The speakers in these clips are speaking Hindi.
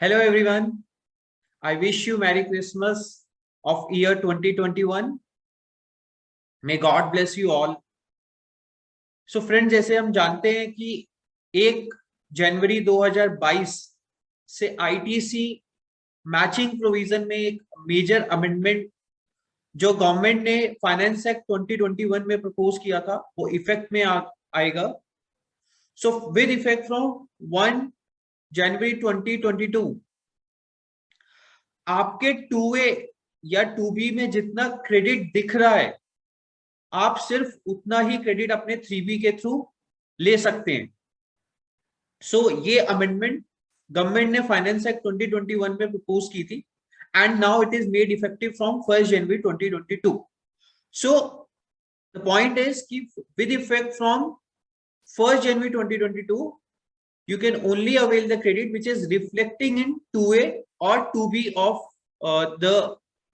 Hello everyone. I wish you Merry Christmas of year 2021. May God bless you all. So friends, जैसे हम जानते हैं कि 1 जनवरी 2022 से आईटीसी मैचिंग प्रोविजन में एक मेजर अमेंडमेंट जो गवर्नमेंट ने फाइनेंस एक्ट 2021 में प्रपोज किया था वो इफेक्ट में आएगा. So with effect from 1 January 2022 आपके 2A या 2B में जितना क्रेडिट दिख रहा है आप सिर्फ उतना ही क्रेडिट अपने 3B के थ्रू ले सकते हैं. सो ये अमेंडमेंट गवर्नमेंट ने फाइनेंस एक्ट 2021 में प्रपोज की थी and now it is made effective from 1 January 2022. So the point is कि with effect from 1 January 2022 you can only avail the credit which is reflecting in 2A or 2B of the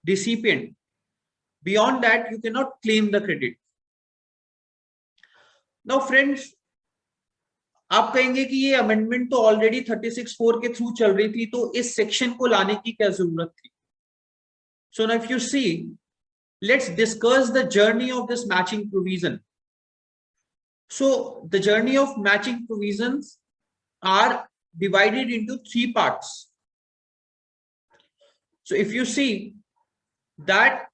recipient. Beyond that, you cannot claim the credit. Now, friends, आप कहेंगे कि ये अमेंडमेंट तो ऑलरेडी 36(4) के थ्रू चल रही थी, तो इस सेक्शन को लाने की क्या जरूरत थी? So now, if you see, let's discuss the journey of this matching provision. So, the journey of matching provisions are divided into 3 parts. So if you see that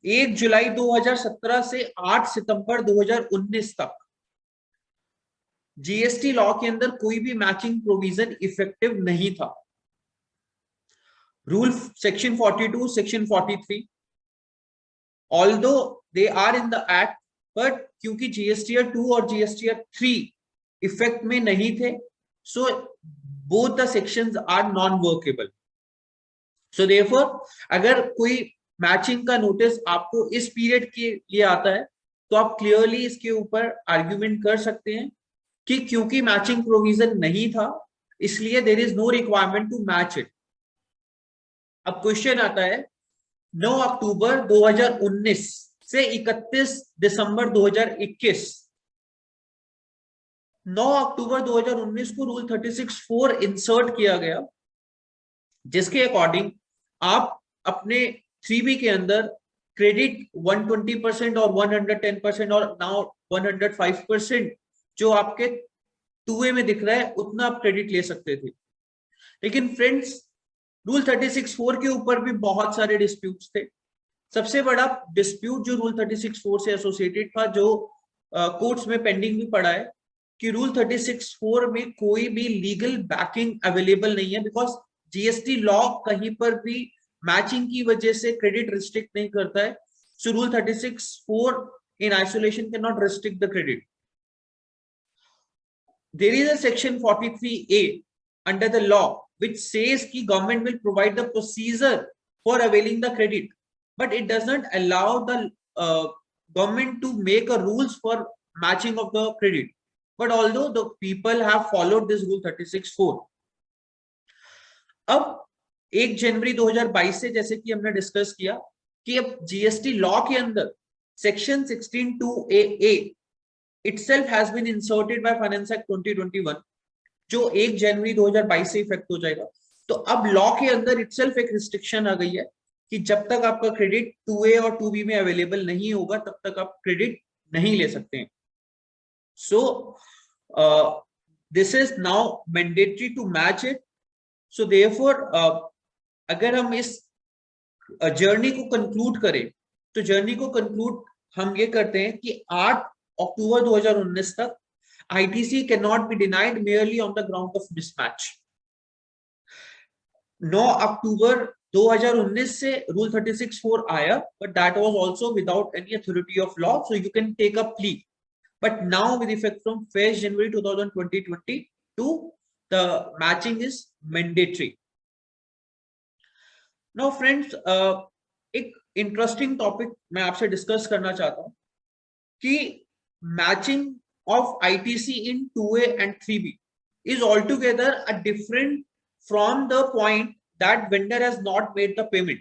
1 जुलाई 2017 से 8 सितंबर 2019 तक जीएसटी लॉ के अंदर कोई भी मैचिंग प्रोविजन इफेक्टिव नहीं था. Rule section 42, section 43, although they are in the act, but क्योंकि जीएसटीआर 2 और जीएसटीआर 3 इफेक्ट में नहीं थे, so both the sections are non workable. So therefore अगर कोई मैचिंग का नोटिस आपको इस पीरियड के लिए आता है तो आप क्लियरली इसके ऊपर आर्ग्यूमेंट कर सकते हैं कि क्योंकि मैचिंग प्रोविजन नहीं था इसलिए there is no requirement to match it. अब क्वेश्चन आता है 9 अक्टूबर 2019 से 31 दिसंबर 2021, 9 अक्टूबर 2019 को रूल 36(4) इंसर्ट किया गया जिसके अकॉर्डिंग आप अपने 3B के अंदर क्रेडिट 120% और 110% और नाउ 105% जो आपके 2A में दिख रहा है उतना आप क्रेडिट ले सकते थे. लेकिन फ्रेंड्स, रूल 36(4) के ऊपर भी बहुत सारे डिस्प्यूट्स थे. सबसे बड़ा डिस्प्यूट जो रूल 36(4) से एसोसिएटेड था, जो कोर्ट्स में पेंडिंग भी पड़ा है, कि रूल 36(4) में कोई भी लीगल बैकिंग अवेलेबल नहीं है, बिकॉज जीएसटी लॉ कहीं पर भी मैचिंग की वजह से क्रेडिट रिस्ट्रिक्ट नहीं करता है. So rule 36(4) in isolation can not restrict the credit. There is a section 43A under the law which says कि government will provide the procedure for availing the credit, but it does not allow the government to make a rules for matching of the credit. But although the people have followed this rule 36(4), अब 1 जनवरी 2022 से जैसे कि हमने डिस्कस किया कि अब जीएसटी लॉ के अंदर section 16(2)AA itself has been inserted by Finance Act 2021 जो 1 जनवरी 2022 से इफेक्ट हो जाएगा. तो अब लॉ के अंदर इटसेल्फ एक रिस्ट्रिक्शन आ गई है कि जब तक आपका क्रेडिट 2A और 2B में अवेलेबल नहीं होगा तब तक आप क्रेडिट नहीं ले सकते हैं. So this is now mandatory to match it. So therefore अगर हम इस जर्नी को कंक्लूड करें तो जर्नी को कंक्लूड हम ये करते हैं कि 8 अक्टूबर 2019 तक ITC cannot be denied merely on the ground of mismatch. 9 अक्टूबर 2019 से रूल 36(4) आया, but that was also without any authority of law, so you can take a plea. But now with effect from 1 January 2022, the matching is mandatory. Now friends, एक interesting topic मैं आपसे डिस्कस करना चाहता हूं कि matching of ITC in 2A and 3B is altogether a different from the point that vendor has not made the payment.